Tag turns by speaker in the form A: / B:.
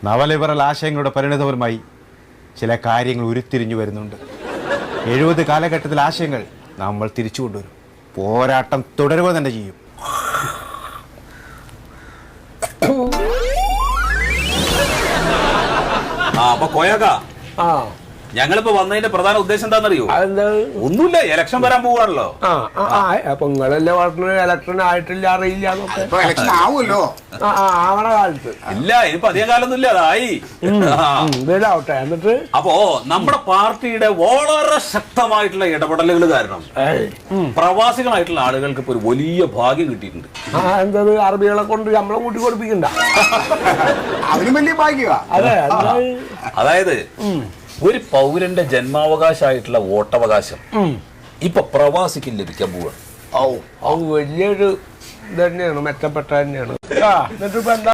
A: നവലിബറൽ ആശയങ്ങളുടെ പരിണിതപരമായി ചില കാര്യങ്ങൾ ഉരുത്തിരിഞ്ഞു വരുന്നുണ്ട്. 70 കാലഘട്ടത്തിലെ ആശയങ്ങൾ നമ്മൾ തിരിച്ചു കൊണ്ടുവരും. പോരാട്ടം തുടരുക തന്നെ ചെയ്യും.
B: അപ്പൊ കോയാക്ക, ഞങ്ങളിപ്പോ വന്നതിന്റെ പ്രധാന ഉദ്ദേശം എന്താണെന്നറിയോ? ഒന്നുമില്ല, ഇലക്ഷൻ വരാൻ പോവാണല്ലോ.
C: അപ്പൊ നിങ്ങളല്ലേ പറഞ്ഞത് ഇലക്ഷൻ ആയിട്ടില്ല, അറിയില്ല ആവണ കാലത്ത്.
B: ഇല്ല, ഇനിയിപ്പോ അധികം കാലൊന്നും ഇല്ല, അതായി.
C: ഇതിലാവട്ടെ. എന്നിട്ട്
B: അപ്പോ നമ്മുടെ പാർട്ടിയുടെ വളരെ ശക്തമായിട്ടുള്ള ഇടപെടലുകൾ കാരണം പ്രവാസികളായിട്ടുള്ള ആളുകൾക്ക് ഇപ്പൊ ഒരു വലിയ ഭാഗ്യം കിട്ടിയിട്ടുണ്ട്.
C: എന്തത്, അറബികളെ കൊണ്ട് നമ്മളെ കൂട്ടി കൊടുപ്പിക്കണ്ട,
D: അതിനും വലിയ ഭാഗ്യ.
C: അതെ.
B: അതായത് ഒരു പൗരന്റെ ജന്മാവകാശമായിട്ടുള്ള വോട്ടവകാശം ഇപ്പൊ പ്രവാസിക്ക് ലഭിക്കാൻ പോവാണ്.
C: വലിയൊരു ഇത് തന്നെയാണ്, മെച്ചപ്പെട്ട തന്നെയാണ്. എന്നിട്ടിപ്പോ എന്താ